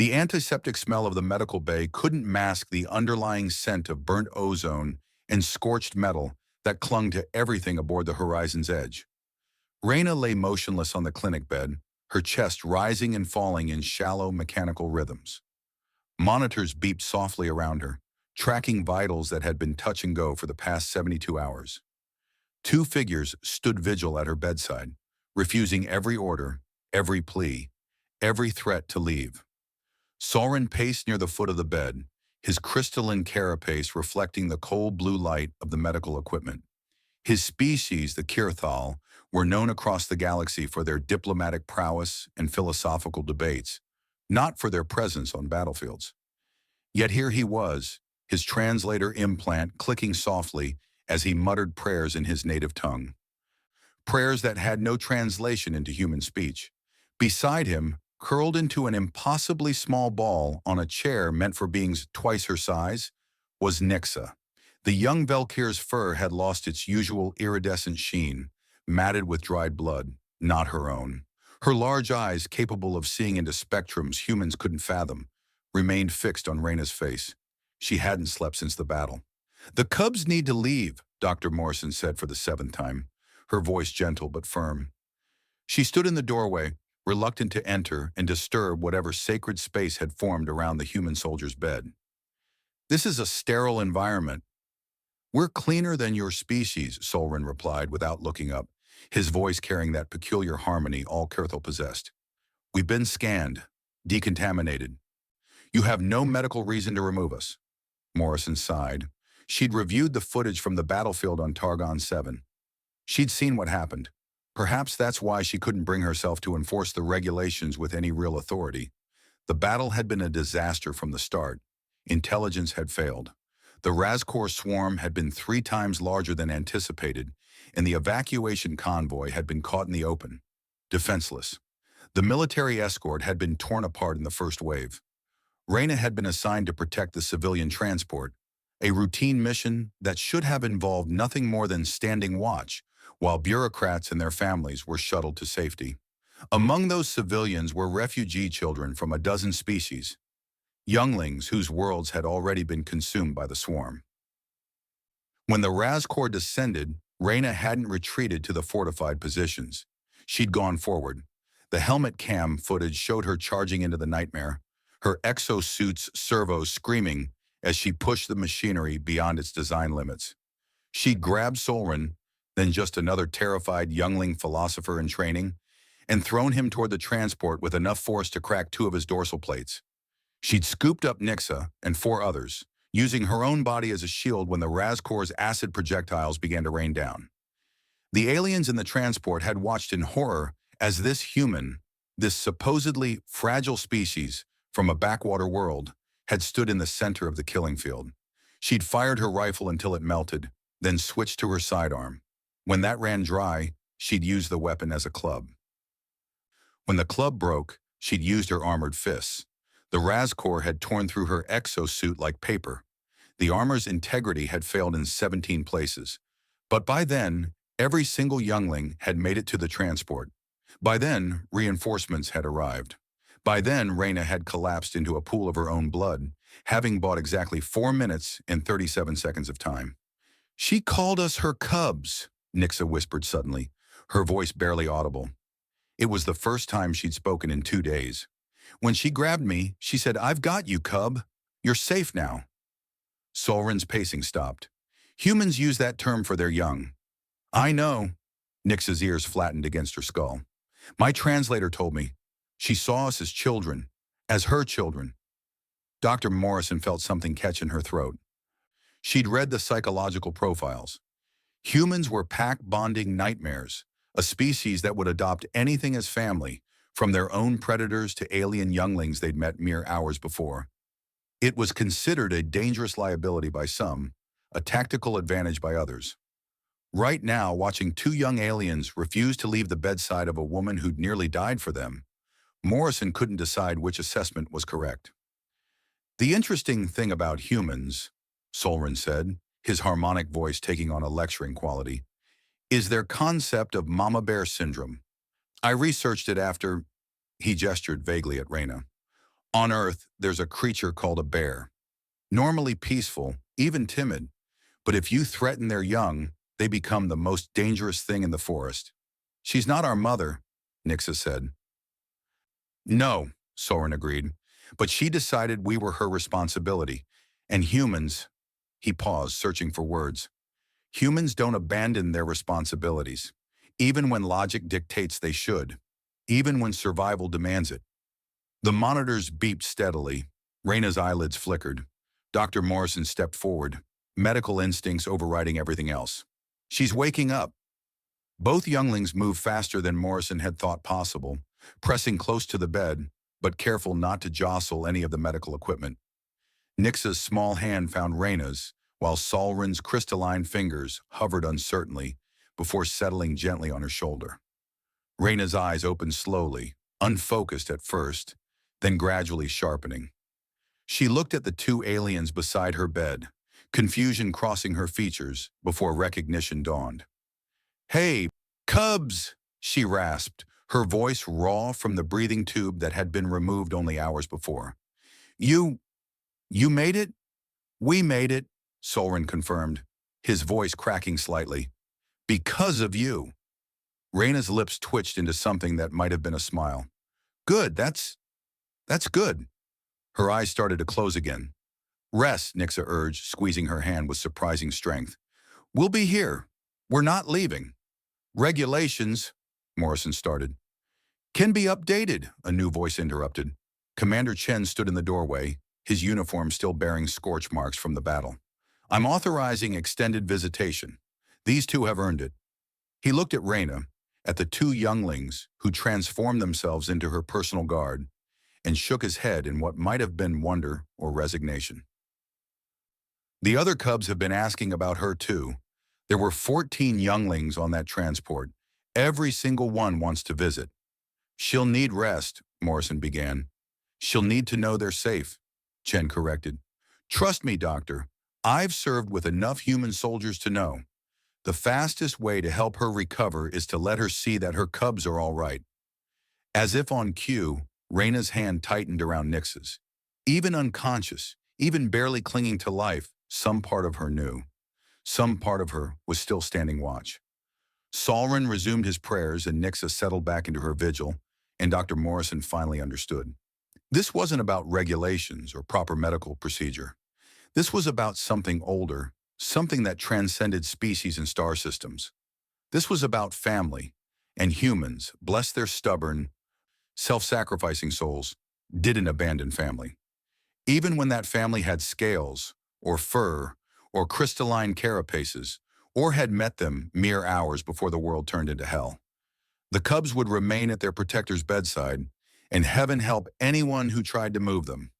The antiseptic smell of the medical bay couldn't mask the underlying scent of burnt ozone and scorched metal that clung to everything aboard the horizon's edge. Raina lay motionless on the clinic bed, her chest rising and falling in shallow mechanical rhythms. Monitors beeped softly around her, tracking vitals that had been touch and go for the past 72 hours. Two figures stood vigil at her bedside, refusing every order, every plea, every threat to leave. Soren paced near the foot of the bed, his crystalline carapace reflecting the cold blue light of the medical equipment. His species, the Kirthal, were known across the galaxy for their diplomatic prowess and philosophical debates, not for their presence on battlefields. Yet here he was, his translator implant clicking softly as he muttered prayers in his native tongue. Prayers that had no translation into human speech. Beside him, curled into an impossibly small ball on a chair meant for beings twice her size, was Nixa. The young Valkyr's fur had lost its usual iridescent sheen, matted with dried blood, not her own. Her large eyes, capable of seeing into spectrums humans couldn't fathom, remained fixed on Raina's face. She hadn't slept since the battle. "The cubs need to leave," Dr. Morrison said for the seventh time, her voice gentle but firm. She stood in the doorway, reluctant to enter and disturb whatever sacred space had formed around the human soldier's bed. "This is a sterile environment." "We're cleaner than your species," Solrin replied without looking up, his voice carrying that peculiar harmony all Kurthal possessed. "We've been scanned, decontaminated. You have no medical reason to remove us." Morrison sighed. She'd reviewed the footage from the battlefield on Targon 7. She'd seen what happened. Perhaps that's why she couldn't bring herself to enforce the regulations with any real authority. The battle had been a disaster from the start. Intelligence had failed. The Razkor swarm had been 3 times larger than anticipated, and the evacuation convoy had been caught in the open, defenseless. The military escort had been torn apart in the first wave. Raina had been assigned to protect the civilian transport, a routine mission that should have involved nothing more than standing watch, while bureaucrats and their families were shuttled to safety. Among those civilians were refugee children from a dozen species, younglings whose worlds had already been consumed by the swarm. When the Razkor descended, Raina hadn't retreated to the fortified positions. She'd gone forward. The helmet cam footage showed her charging into the nightmare, her exosuit's servos screaming as she pushed the machinery beyond its design limits. She grabbed Solrin, then just another terrified youngling philosopher in training, and thrown him toward the transport with enough force to crack 2 of his dorsal plates. She'd scooped up Nixa and 4 others, using her own body as a shield when the Razkor's acid projectiles began to rain down. The aliens in the transport had watched in horror as this human, this supposedly fragile species from a backwater world, had stood in the center of the killing field. She'd fired her rifle until it melted, then switched to her sidearm. When that ran dry, she'd used the weapon as a club. When the club broke, she'd used her armored fists. The Razkor had torn through her exosuit like paper. The armor's integrity had failed in 17 places. But by then, every single youngling had made it to the transport. By then, reinforcements had arrived. By then, Raina had collapsed into a pool of her own blood, having bought exactly 4 minutes and 37 seconds of time. "She called us her cubs," Nixa whispered suddenly, her voice barely audible. It was the first time she'd spoken in 2 days. "When she grabbed me, she said, 'I've got you, cub. You're safe now.'" Solrin's pacing stopped. "Humans use that term for their young." "I know." Nixa's ears flattened against her skull. "My translator told me. She saw us as children, as her children." Dr. Morrison felt something catch in her throat. She'd read the psychological profiles. Humans were pack-bonding nightmares, a species that would adopt anything as family, from their own predators to alien younglings they'd met mere hours before. It was considered a dangerous liability by some, a tactical advantage by others. Right now, watching 2 young aliens refuse to leave the bedside of a woman who'd nearly died for them, Morrison couldn't decide which assessment was correct. "The interesting thing about humans," Solrin said, his harmonic voice taking on a lecturing quality, "is their concept of mama bear syndrome. I researched it after—" he gestured vaguely at Raina. On Earth, there's a creature called a bear. Normally peaceful, even timid, but if you threaten their young, they become the most dangerous thing in the forest. She's not our mother, Nixa said. No, Soren agreed, but she decided we were her responsibility. And humans, he paused, searching for words. Humans don't abandon their responsibilities, even when logic dictates they should, even when survival demands it. The monitors beeped steadily. Raina's eyelids flickered. Dr. Morrison stepped forward, medical instincts overriding everything else. She's waking up. Both younglings moved faster than Morrison had thought possible, pressing close to the bed, but careful not to jostle any of the medical equipment. Nix's small hand found Raina's, while Solrin's crystalline fingers hovered uncertainly before settling gently on her shoulder. Raina's eyes opened slowly, unfocused at first, then gradually sharpening. She looked at the two aliens beside her bed, confusion crossing her features before recognition dawned. "Hey, Cubs!" she rasped, her voice raw from the breathing tube that had been removed only hours before. You made it?" "We made it," Solrin confirmed, his voice cracking slightly. "Because of you." Raina's lips twitched into something that might have been a smile. "Good, that's good." Her eyes started to close again. "Rest," Nixa urged, squeezing her hand with surprising strength. "We'll be here. We're not leaving." "Regulations," Morrison started. "Can be updated," a new voice interrupted. Commander Chen stood in the doorway, his uniform still bearing scorch marks from the battle. "I'm authorizing extended visitation. These two have earned it." He looked at Raina, at the two younglings who transformed themselves into her personal guard, and shook his head in what might have been wonder or resignation. The other cubs have been asking about her too. There were 14 younglings on that transport. Every single one wants to visit. "She'll need rest," Morrison began. "She'll need to know they're safe," Chen corrected. "Trust me, Doctor. I've served with enough human soldiers to know. The fastest way to help her recover is to let her see that her cubs are all right." As if on cue, Raina's hand tightened around Nix's. Even unconscious, even barely clinging to life, some part of her knew. Some part of her was still standing watch. Solrin resumed his prayers and Nixa settled back into her vigil, and Dr. Morrison finally understood. This wasn't about regulations or proper medical procedure. This was about something older, something that transcended species and star systems. This was about family, and humans, bless their stubborn, self-sacrificing souls, didn't abandon family. Even when that family had scales, or fur, or crystalline carapaces, or had met them mere hours before the world turned into hell. The cubs would remain at their protector's bedside, and heaven help anyone who tried to move them.